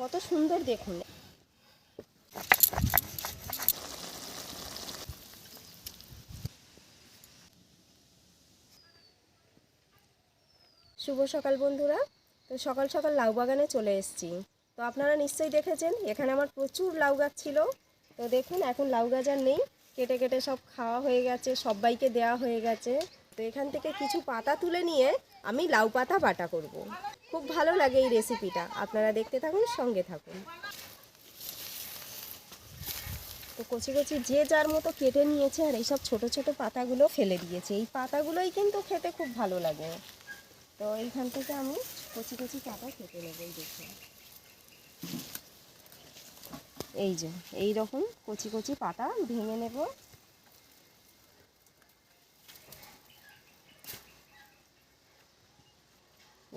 কত সুন্দর দেখুন। শুভ সকাল বন্ধুরা। তো সকাল সকাল লাউ বাগানে চলে এসেছি। তো আপনারা নিশ্চয়ই দেখেছেন এখানে আমার প্রচুর লাউ গাছ ছিল। তো দেখুন এখন লাউ গাছ আর নেই, কেটে কেটে সব খাওয়া হয়ে গেছে, সবাইকে দেওয়া হয়ে গেছে। তো এখান থেকে কিছু পাতা তুলে নিয়ে আমি লাউ পাতা বাটা করব। খুব ভালো লাগে এই রেসিপিটা, আপনারা দেখতে থাকুন, সঙ্গে থাকুন। তো কচি কচি যে যার মতো কেটে নিয়েছে আর এইসব ছোট ছোট পাতাগুলো ফেলে দিয়েছে। এই পাতাগুলোই কিন্তু খেতে খুব ভালো লাগে। তো এইখান থেকে আমি কচি কচি পাতা কেটে নেব। এই দেখুন, এই যে এই রকম কচি কচি পাতা ভেঙে নেব।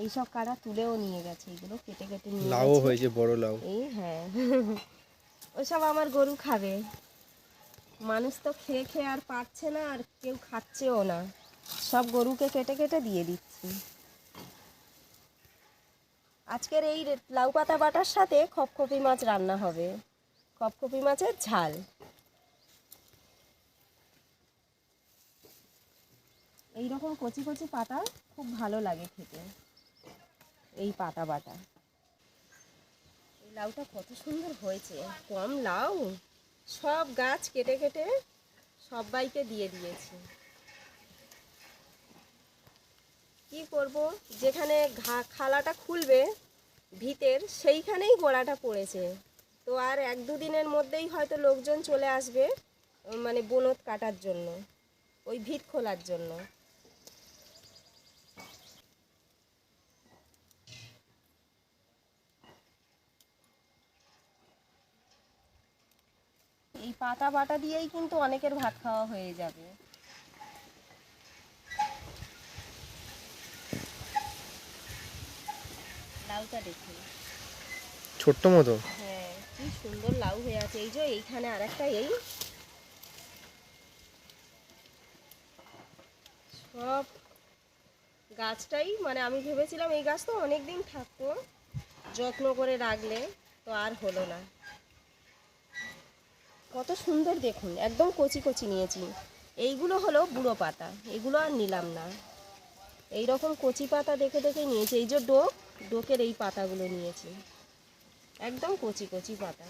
এইসব কারা তুলেও নিয়ে গেছে, এইগুলো কেটে কেটে নিয়ে লাউ গেছে। হয়েছে বড় লাউ। এই হ্যাঁ ওসব আমার গরু খাবে। মানুষ তো খেয়ে খেয়ে আর পারছে না, আর কেউ খাচ্ছেও না। সব গরুকে কেটে কেটে দিয়ে দিচ্ছি। আজকের এই লাউ পাতা বাটার সাথে খপখপি মাছ রান্না হবে, খপখপি মাছের ঝাল। এই রকম কচি কচি পাতা খুব ভালো লাগে খেতে, এই পাতা বাটা। এই লাউটা কত সুন্দর হয়েছে, কম লাউ, সব গাছ কেটে কেটে সবাইকে দিয়ে দিয়েছি। কি করব, যেখানে খালাটা খুলবে ভিতের সেইখানেই গোড়াটা পড়েছে। তো আর 1-2 দিনের মধ্যেই হয়তো লোকজন চলে আসবে, মানে বনদ কাটার জন্য, ওই ভিত খোলার জন্য। এই পাতা বাটা দিয়েই কিন্তু অনেকের ভাত খাওয়া হয়ে যাবে। লাউটা দেখুন, ছোট্ট মতো। হ্যাঁ কি সুন্দর লাউ হয়ে আছে। এই যে এইখানে আরেকটা, এই সব গাছটাই, মানে আমি ভেবেছিলাম এই গাছ তো অনেক দিন থাকতো যত্ন করে রাখলে, তো আর হলো না। কত সুন্দর দেখুন, একদম কচি কচি নিয়েছি। এইগুলো হলো বুড়ো পাতা, এগুলো আর নিলাম না। এই রকম কচি পাতা দেখে দেখে নিয়েছি। এই যে ডোকের এই পাতাগুলো নিয়েছি, একদম কচি কচি পাতা।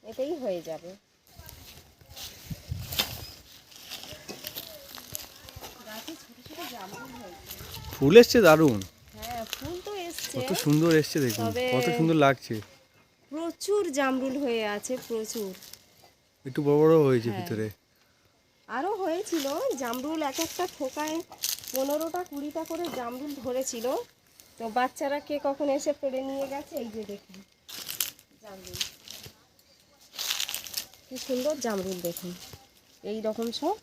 এতেই হয়ে যাবে। গাছে ছোট ছোট জামরুল হয়েছে। ফুল এসছে দারুণ। হ্যাঁ ফুল তো এসছে, কত সুন্দর এসছে দেখুন, তবে কত সুন্দর লাগছে। প্রচুর জামরুল হয়ে আছে, প্রচুর। একটু বড় বড় হয়েছে হ্যাঁ ভিতরে। আরও হয়েছিল জামরুল, এক একটা থোকায় 15টা 20টা করে জামরুল ধরেছিল। তো বাচ্চারা কে কখন এসে পেড়ে নিয়ে গেছে। এই যে দেখুন জামরুল, কি সুন্দর জামরুল দেখুন। এই রকম সব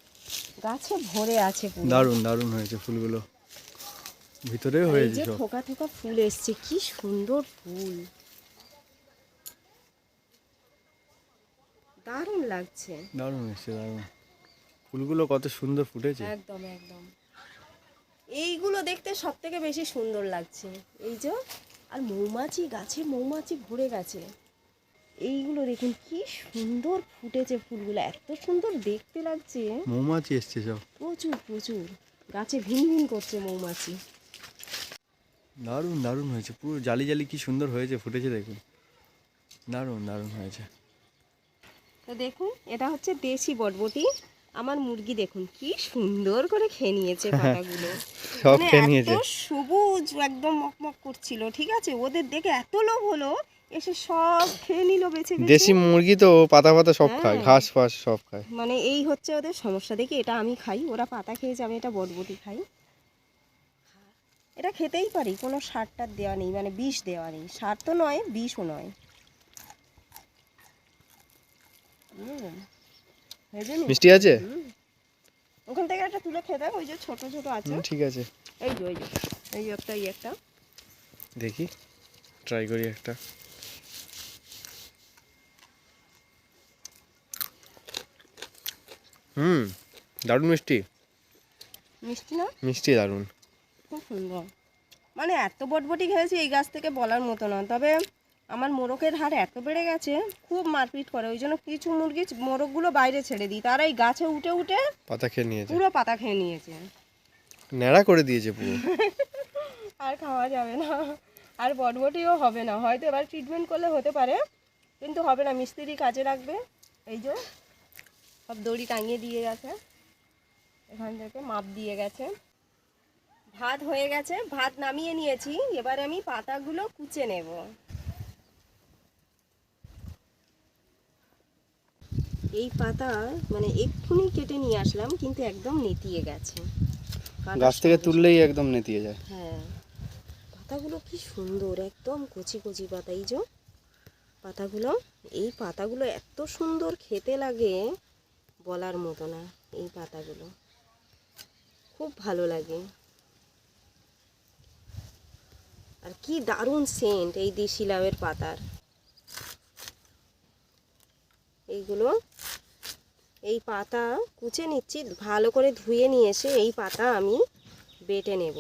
গাছে ভরে আছে পুরো। দারুণ দারুণ হয়েছে ফুলগুলো, ভিতরেও আর এই হয়েছে যে সব। থোকা থোকা ফুল এসছে, কি সুন্দর ফুল, দারুণ লাগছে। দারুণ এসছে দারুণ, ফুলগুলো কত সুন্দর ফুটেছে। একদম একদম, এইগুলো দেখতে সব থেকে বেশি সুন্দর লাগছে। এই যে, আর মৌমাছি, গাছে মৌমাছি ভরে গেছে। এইগুলো দেখুন কি সুন্দর ফুটেছে ফুলগুলো, এত সুন্দর দেখতে লাগছে। মৌমাছি এসছে সব। প্রচুর প্রচুর গাছে ভিন ভিন করছে মৌমাছি। দারুণ দারুণ হয়েছে, পুরো জালি জালি কি সুন্দর হয়েছে, ফুটেছে দেখুন, দারুণ দারুণ হয়েছে। তো দেখুন এটা হচ্ছে দেশি বটবটি। আমার মুরগি দেখুন কি সুন্দর করে খেয়ে নিয়েছে পাতাগুলো। সব মানে খেয়ে এত নিয়েছে। সবুজ, একদম মকমক করছিল, ঠিক আছে, ওদের দেখে এত লোভ হলো, এসে সব খেয়ে নিল বেছে বেছে। দেশি মুরগি তো পাতা পাতা সব খায়, হ্যাঁ ঘাস ফাস সব খায়। মানে এই হচ্ছে ওদের সমস্যা। দেখি এটা আমি খাই, ওরা পাতা খেয়েছে, আমি এটা বটবটি খাই। এটা খেতেই পারি, কোনো সার টার দেওয়া নেই, মানে বিষ দেওয়া নেই, সার তো নয় বিষও নয়। হয়েছে নি? মিষ্টি আছে। ওখান থেকে একটা তুলে খেতে, ওই যে ছোট ছোট আছে। ঠিক আছে, এই যে এই যে একটা, এই একটা দেখি ট্রাই করি একটা। দারুণ মিষ্টি। মিষ্টি না? মিষ্টি দারুণ। খুব সুন্দর, মানে এত বটবটি খেয়েছি এই গাছ থেকে বলার মতো না। তবে আমার মোরগের হার এত বেড়ে গেছে, খুব মারপিট করে, ওই জন্য কিছু মুরগি মোরগগুলো বাইরে ছেড়ে দিই, তারা এই গাছে উঠে উঠে পাতা খেয়ে নিয়েছে, পুরো পাতা খেয়ে নিয়েছে, ন্যাড়া করে দিয়েছে পুরো। আর খাওয়া যাবে না, আর বটবটিও হবে না। হয়তো এবার ট্রিটমেন্ট করলে হতে পারে, কিন্তু হবে না, মিস্ত্রি কাজে রাখবে। এই যে সব দড়ি টাঙিয়ে দিয়ে গেছে, এখান থেকে মাপ দিয়ে গেছে। ভাত হয়ে গেছে, ভাত নামিয়ে নিয়েছি, এবার আমি পাতাগুলো কুচে নেব। এই পাতা মানে এক্ষুনি কেটে নিয়ে আসলাম, কিন্তু একদম নেতিয়ে গেছে, গাছ থেকে তুললেই একদম নেতিয়ে যায়। হ্যাঁ, পাতাগুলো কি সুন্দর, একদম কচি কচি পাতা। এই যে পাতাগুলো, এই পাতাগুলো এত সুন্দর খেতে লাগে বলার মতো না। এই পাতাগুলো খুব ভালো লাগে, আর কি দারুণ সেন্ট এই দেশি লাউয়ের পাতার। এইগুলো, এই পাতা কুচে নিচ্ছি, ভালো করে ধুয়ে নিয়ে এসে এই পাতা আমি বেটে নেব।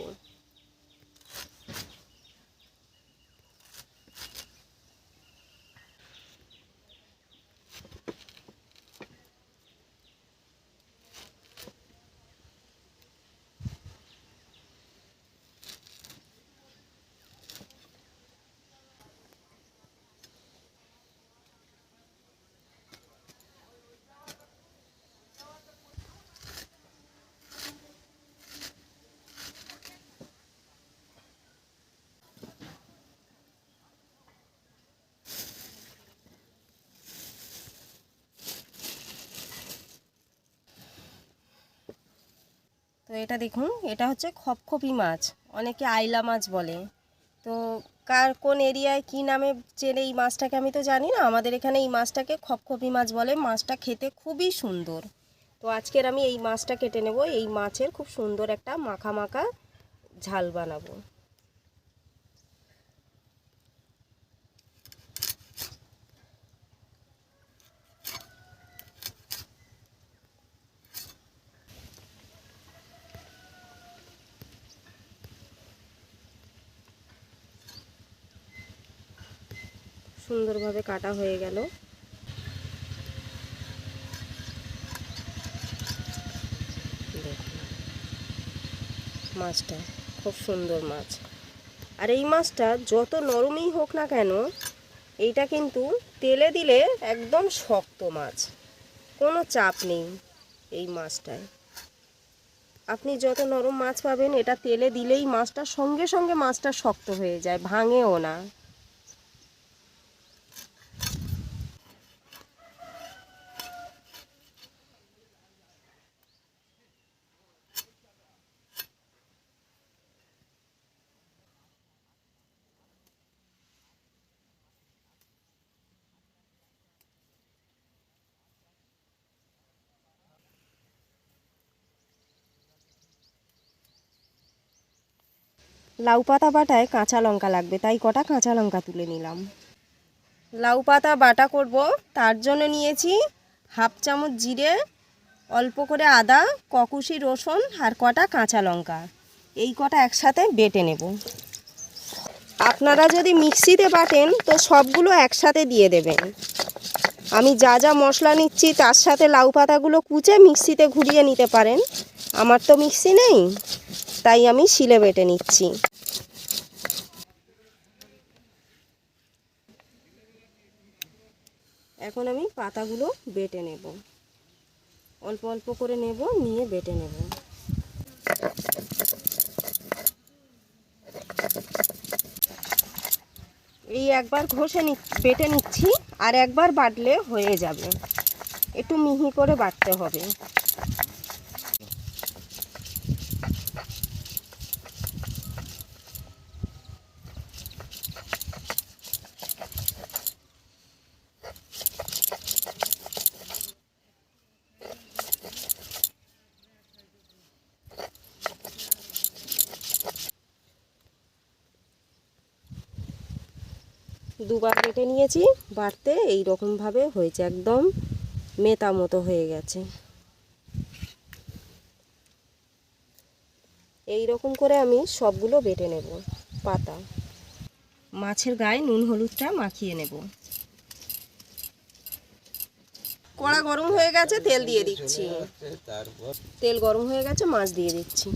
তো এটা দেখুন, এটা হচ্ছে খপখপি মাছ, অনেকে আইলা মাছ বলে। তো কার কোন এরিয়ায় কি নামে চেনে এই মাছটাকে আমি তো জানি না, আমাদের এখানে এই মাছটাকে খপখপি মাছ বলে। মাছটা খেতে খুবই সুন্দর। তো আজকের আমি এই মাছটা কেটে নেব, এই মাছের খুব সুন্দর একটা মাখা মাখা ঝাল বানাবো। সুন্দরভাবে কাটা হয়ে গেল। দেখুন মাছটা খুব সুন্দর মাছ। আর এই মাছটা যত নরমই হোক না কেন, এইটা কিন্তু তেলে দিলে একদম শক্ত মাছ, কোনো চাপ নেই এই মাছটায়। আপনি যত নরম মাছ পাবেন, এটা তেলে দিলেই মাছটা সঙ্গে সঙ্গে মাছটা শক্ত হয়ে যায়, ভাঙেও না। লাউ পাতা বাটায় কাঁচা লঙ্কা লাগবে, তাই কটা কাঁচা লঙ্কা তুলে নিলাম। লাউ পাতা বাটা করব, তার জন্য নিয়েছি হাফ চামচ জিরে, অল্প করে আদা, ককুশি রসুন আর কটা কাঁচা লঙ্কা। এই কটা একসাথে বেটে নেব। আপনারা যদি মিক্সিতে বাটেন তো সবগুলো একসাথে দিয়ে দেবেন। আমি যা যা মশলা নিচ্ছি তার সাথে লাউ পাতাগুলো কুচে মিক্সিতে ঘুরিয়ে নিতে পারেন। আমার তো মিক্সি নেই, তাই আমি শিলে বেটে নিচ্ছি। এখন আমি পাতাগুলো বেটে নেব, অল্প অল্প করে নেব, নিয়ে বেটে নেব। এই একবার ঘষে বেটে নিচ্ছি, আর একবার বাটলে হয়ে যাবে। একটু মিহি করে বাটতে হবে। দুবার বেটে নিয়েছি, বাটতে এই রকমভাবে হয়েছে, একদম মেতা মতো হয়ে গেছে। এই রকম করে আমি সবগুলো বেটে নেব। পাতা মাছের গায়ে নুন হলুদটা মাখিয়ে নেব। কড়া গরম হয়ে গেছে, তেল দিয়ে দিচ্ছি। তেল গরম হয়ে গেছে, মাছ দিয়ে দিচ্ছি।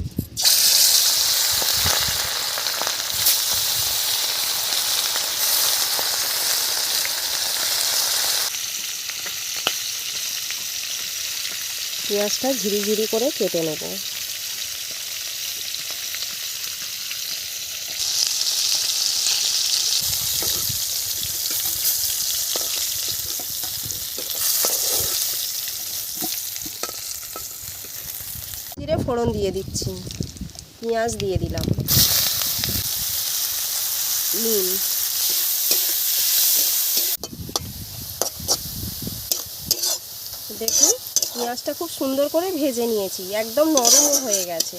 পেঁয়াজটা ঝিরিঝিরি করে কেটে নেব। জিরে ফোড়ন দিয়ে দিচ্ছি, পেঁয়াজ দিয়ে দিলাম, নুন, দেখুন পেঁয়াজটা খুব সুন্দর করে ভেজে নিয়েছি, একদম নরমও হয়ে গেছে।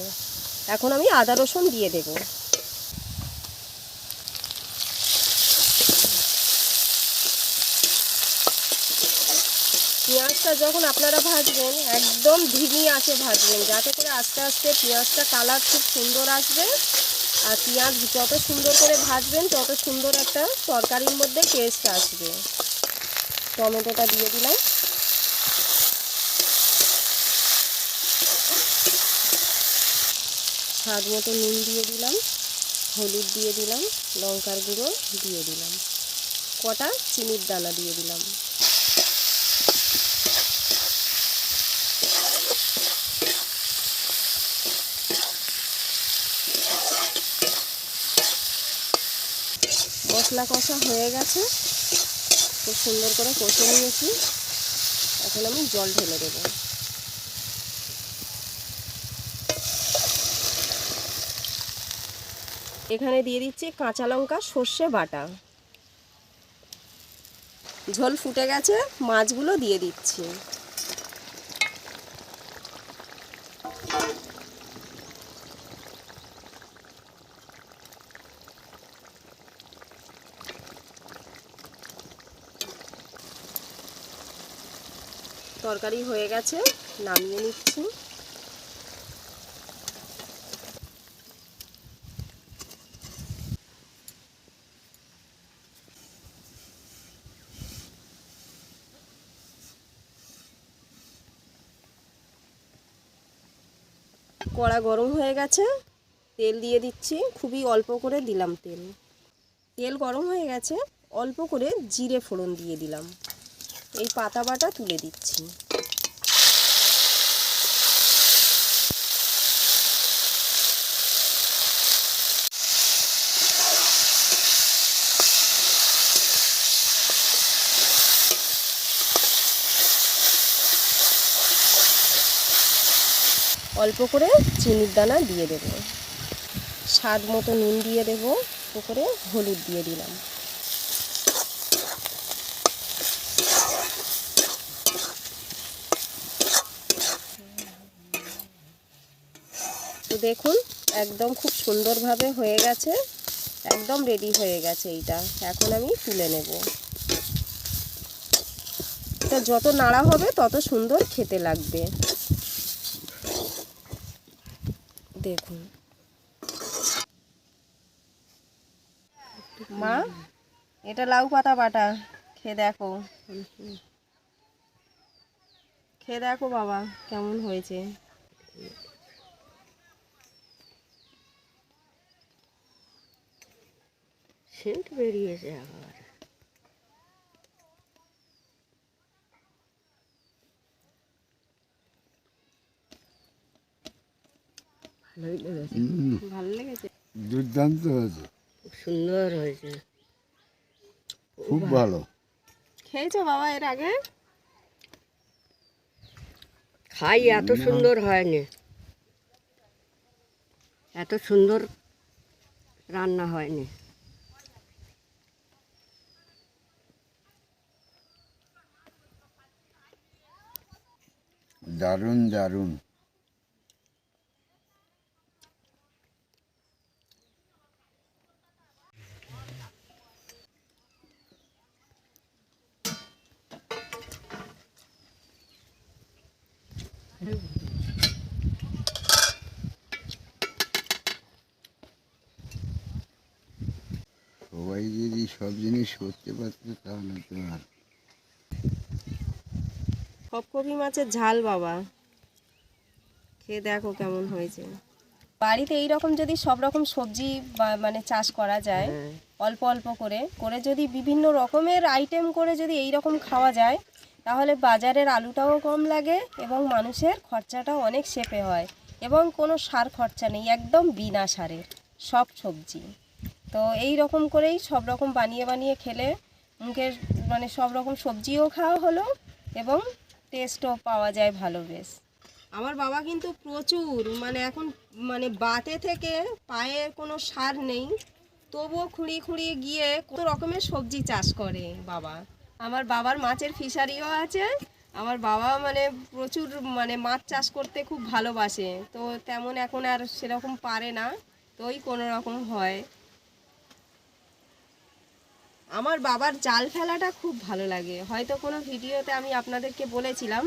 এখন আমি আদা রসুন দিয়ে দেব। পেঁয়াজটা যখন আপনারা ভাজবেন একদম ধিমি আঁচে ভাজবেন, যাতে করে আস্তে আস্তে পেঁয়াজটা কালার খুব সুন্দর আসবে। আর পেঁয়াজ যত সুন্দর করে ভাজবেন তত সুন্দর একটা তরকারির মধ্যে টেস্ট আসবে। টমেটোটা দিয়ে দিলাম, স্বাদ মতো নুন দিয়ে দিলাম, হলুদ দিয়ে দিলাম, লঙ্কার গুঁড়ো দিয়ে দিলাম, কটা চিনির দানা দিয়ে দিলাম। মশলা কষা হয়ে গেছে, খুব সুন্দর করে কষে নিয়েছি। এখন আমি জল ঢেলে দেবো। এখানে দিয়ে দিচ্ছি কাঁচা লঙ্কা, সর্ষে বাটা। ঝোল ফুটে গেছে, মাছগুলো দিয়ে দিচ্ছি। তরকারি হয়ে গেছে, নামিয়ে নিচ্ছি। কড়া গরম হয়ে গেছে, তেল দিয়ে দিচ্ছি। খুবই অল্প করে দিলাম তেল। তেল গরম হয়ে গেছে, অল্প করে জিরে ফোড়ন দিয়ে দিলাম। এই পাতা বাটা তুলে দিচ্ছি। অল্প করে চিনির দানা দিয়ে দেব, স্বাদ মতো নুন দিয়ে দেব, করে হলুদ দিয়ে দিলাম। তো দেখুন একদম খুব সুন্দরভাবে হয়ে গেছে, একদম রেডি হয়ে গেছে এইটা। এখন আমি তুলে নেব। এটা যত নাড়া হবে তত সুন্দর খেতে লাগবে। দেখুন মা, এটা লাউ পাতা বাটা, খেয়ে দেখো। খেয়ে দেখো বাবা কেমন হয়েছে। সেন্ট বেরিয়েছে আবার। ভালোই লেগেছে, ভালো লেগেছে, দুর্দান্ত হয়েছে, খুব সুন্দর হয়েছে, খুব ভালো। খেয়েছো বাবা এর আগে? খাই, এত সুন্দর হয়নি, এত সুন্দর রান্না হয়নি। দারুণ দারুণ। সবাই যদি সব জিনিস করতে পারতো তাহলে তো আর ফুলকপি মাছের ঝাল বাবা, খেয়ে দেখো কেমন হয়েছে। বাড়িতে এই রকম যদি সব রকম সবজি মানে চাষ করা যায়, অল্প অল্প করে করে যদি বিভিন্ন রকমের আইটেম করে যদি এই রকম খাওয়া যায়, তাহলে বাজারের আলুটাও কম লাগে এবং মানুষের খরচাটাও অনেক সেপে হয় এবং কোনো সার খরচা নেই, একদম বিনা সারের সব সবজি। তো এই রকম করেই সব রকম বানিয়ে বানিয়ে খেলে মুখের মানে সব রকম সবজিও খাওয়া হলো এবং টেস্টও পাওয়া যায় ভালো বেশ। আমার বাবা কিন্তু প্রচুর মানে এখন মানে বাতে থেকে পায়ে কোনো সার নেই, তবুও খুঁড়িয়ে খুঁড়িয়ে গিয়ে কত রকমের সবজি চাষ করে বাবা। আমার বাবার মাছের ফিশারিও আছে। আমার বাবা মানে প্রচুর মানে মাছ চাষ করতে খুব ভালোবাসে, তো তেমন এখন আর সেরকম পারে না, তো ওই কোনো রকম হয়। আমার বাবার জাল ফেলাটা খুব ভালো লাগে, হয়তো কোনো ভিডিওতে আমি আপনাদেরকে বলেছিলাম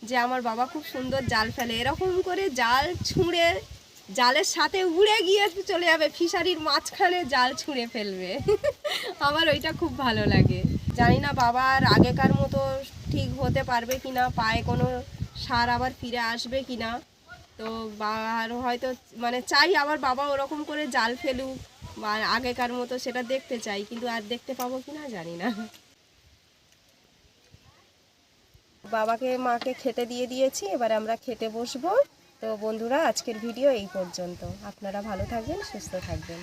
যে আমার বাবা খুব সুন্দর জাল ফেলে, এরকম করে জাল ছুঁড়ে জালের সাথে উড়ে গিয়ে চলে যাবে ফিশারির মাঝখানে, জাল ছুঁড়ে ফেলবে। আমার ওইটা খুব ভালো লাগে। জানি না বাবা আর আগেকার মতো ঠিক হতে পারবে কিনা, পায়ে কোনো সার আবার ফিরে আসবে কিনা। তো আর হয়তো মানে চাই আমার বাবা ওরকম করে জাল ফেলুক বা আগেকার মতো, সেটা দেখতে চাই, কিন্তু আর দেখতে পাবো কিনা জানি না। বাবাকে মাকে খেতে দিয়ে দিয়েছি, এবার আমরা খেতে বসবো। তো বন্ধুরা, আজকের ভিডিও এই পর্যন্ত। আপনারা ভালো থাকবেন, সুস্থ থাকবেন।